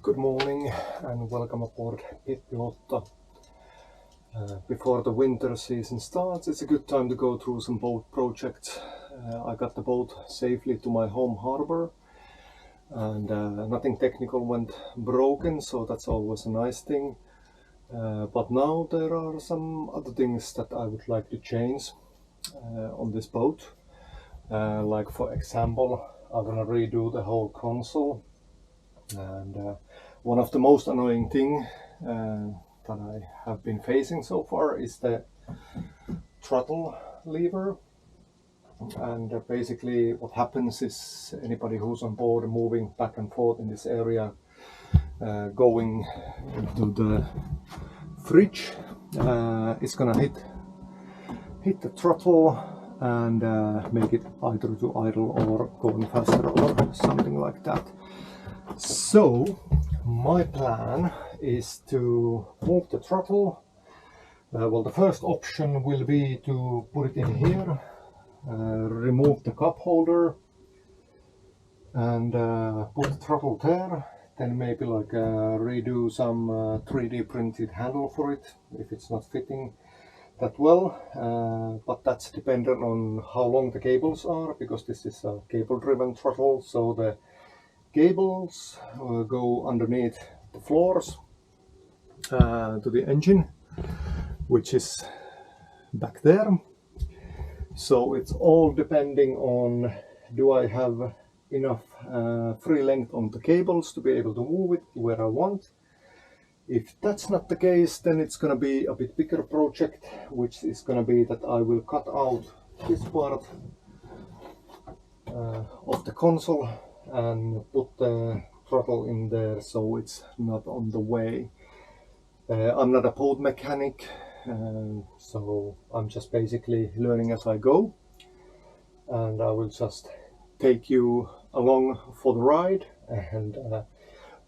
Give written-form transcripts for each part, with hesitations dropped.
Good morning and welcome aboard Pirttilotta. Before the winter season starts, it's a good time to go through some boat projects. I got the boat safely to my home harbor and nothing technical went broken, so that's always a nice thing. But now there are some other things that I would like to change on this boat. Like for example, I'm gonna redo the whole console. And one of the most annoying thing that I have been facing so far is the throttle lever. And basically what happens is anybody who's on board moving back and forth in this area, going to the fridge, is gonna hit the throttle and make it either to idle or going faster or something like that. So my plan is to move the throttle. Well, the first option will be to put it in here, remove the cup holder and put the throttle there, then maybe like redo some 3D printed handle for it if it's not fitting that well, but that's dependent on how long the cables are, because this is a cable driven throttle, so the cables go underneath the floors to the engine, which is back there. So it's all depending on, do I have enough free length on the cables to be able to move it where I want. If that's not the case, then it's going to be a bit bigger project, which is going to be that I will cut out this part of the console and put the throttle in there so it's not on the way. I'm not a boat mechanic, so I'm just basically learning as I go, and I will just take you along for the ride. And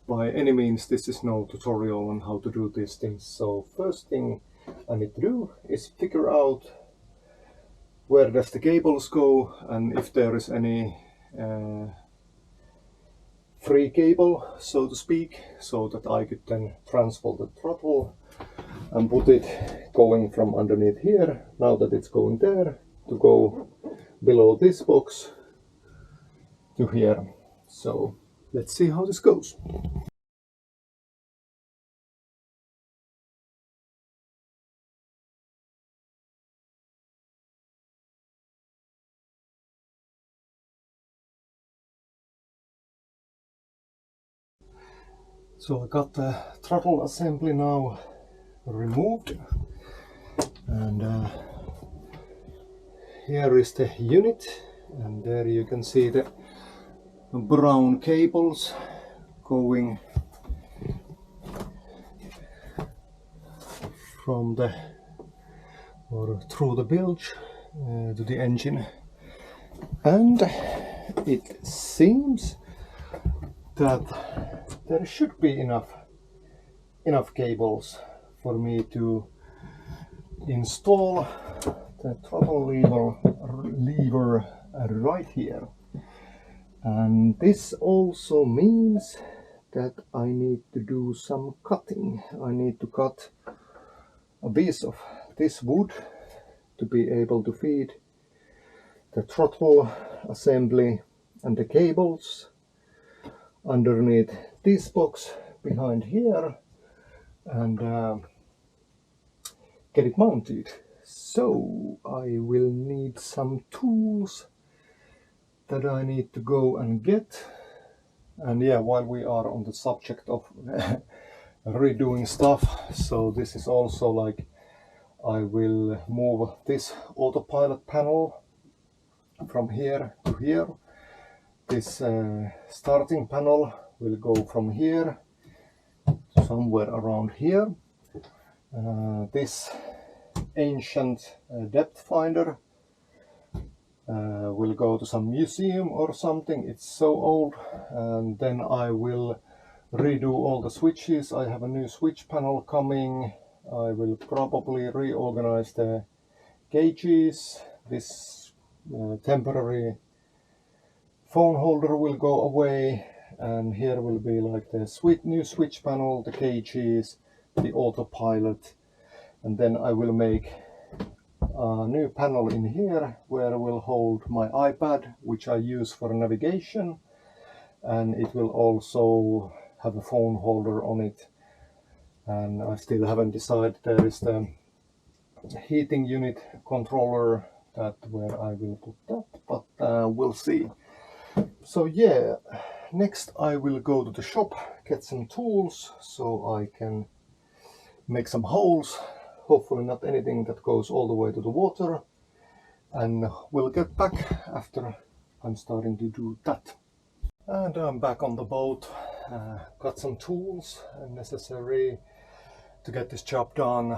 by any means this is no tutorial on how to do these things. So first thing I need to do is figure out where does the cables go and if there is any free cable, so to speak, so that I could then transfer the throttle and put it going from underneath here, now that it's going there, to go below this box to here. So let's see how this goes. So I got the throttle assembly now removed, and here is the unit, and there you can see the brown cables going from the or through the bilge to the engine, and it seems that there should be enough cables for me to install the throttle lever right here. And this also means that I need to do some cutting. I need to cut a piece of this wood to be able to feed the throttle assembly and the cables underneath this box behind here, and get it mounted. So I will need some tools that I need to go and get. And yeah, while we are on the subject of redoing stuff, so this is also like, I will move this autopilot panel from here to here. This starting panel will go from here to somewhere around here. This ancient depth finder will go to some museum or something, it's so old. And then I will redo all the switches. I have a new switch panel coming. I will probably reorganize the gauges. This temporary phone holder will go away, and here will be like the new switch panel, the gauges, the autopilot, and then I will make a new panel in here where I will hold my iPad, which I use for navigation, and it will also have a phone holder on it. And I still haven't decided. There is the heating unit controller, that where I will put that, but we'll see. So yeah, next I will go to the shop, get some tools so I can make some holes, hopefully not anything that goes all the way to the water, and we'll get back after I'm starting to do that. And I'm back on the boat, got some tools necessary to get this job done,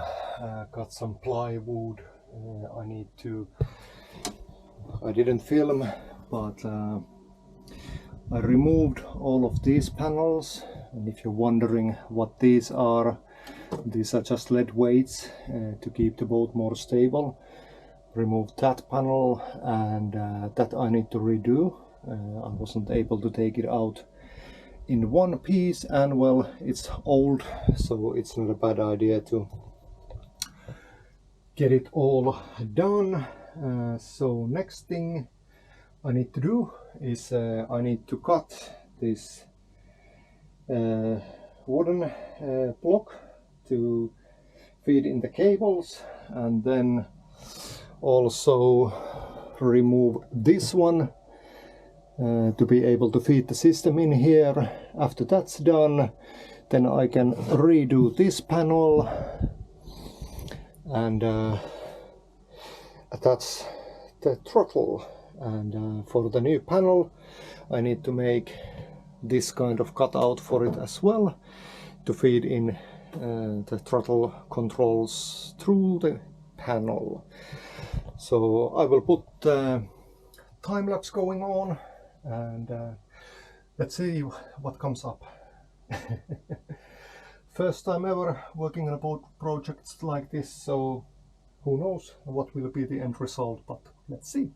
got some plywood, I didn't film, but I removed all of these panels, and if you're wondering what these are just lead weights to keep the boat more stable. Removed that panel, and that I need to redo. I wasn't able to take it out in one piece, and well, it's old, so it's not a bad idea to get it all done. So next thing I need to do is I need to cut this wooden block to feed in the cables, and then also remove this one to be able to feed the system in here. After that's done, then I can redo this panel and attach the throttle. And for the new panel I need to make this kind of cutout for it as well, to feed in the throttle controls through the panel. So I will put time-lapse going on, and let's see what comes up. First time ever working on a boat project like this, so who knows what will be the end result, but let's see.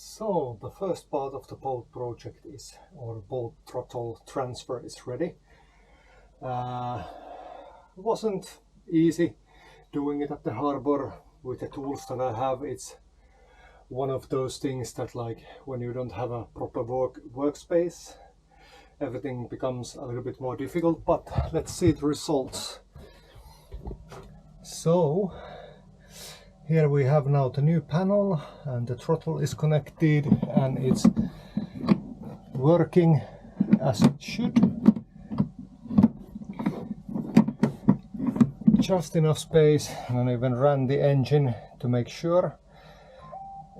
So the first part of the boat project is, or boat throttle transfer is ready. Wasn't easy doing it at the harbor with the tools that I have. It's one of those things that, like, when you don't have a proper workspace, everything becomes a little bit more difficult, but let's see the results. So here we have now the new panel, and the throttle is connected and it's working as it should. Just enough space, and I even ran the engine to make sure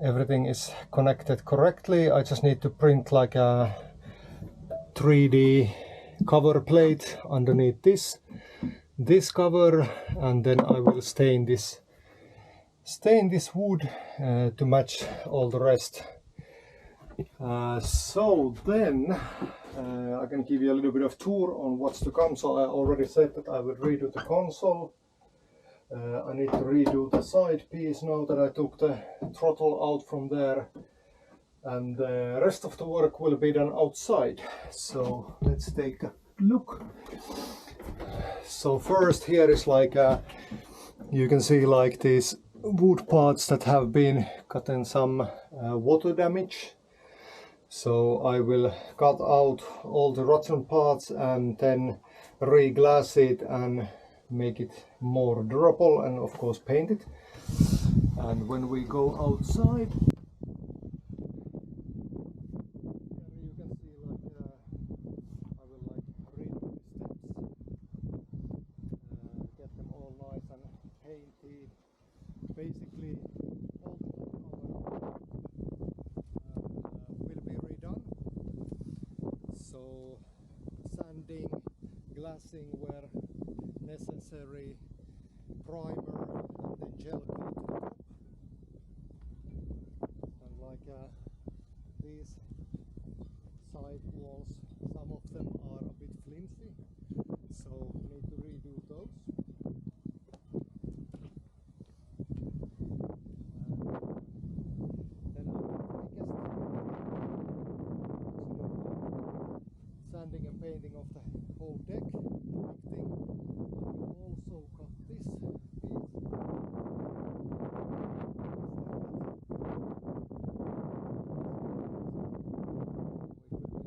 everything is connected correctly. I just need to print like a 3D cover plate underneath this cover, and then I will stain this wood to match all the rest. So then I can give you a little bit of tour on what's to come. So I already said that I will redo the console. I need to redo the side piece now that I took the throttle out from there, and the rest of the work will be done outside. So let's take a look. So first, here is like you can see like these wood parts that have been gotten some water damage. So I will cut out all the rotten parts and then re-glass it and make it more durable, and of course paint it. And when we go outside, you can see like I will like redo the steps, get them all nice and painted. Basically all the cover will be redone. So sanding, glassing where necessary, primer, and then gel coat to the top. these side walls, some of them are a bit flimsy, so need to redo those. Then I guess sanding and painting of the whole deck, the big thing. I will also cut this piece. That's coming in here. Because at the moment the problem is there is no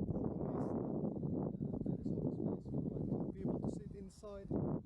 space for like 2 people to sit inside.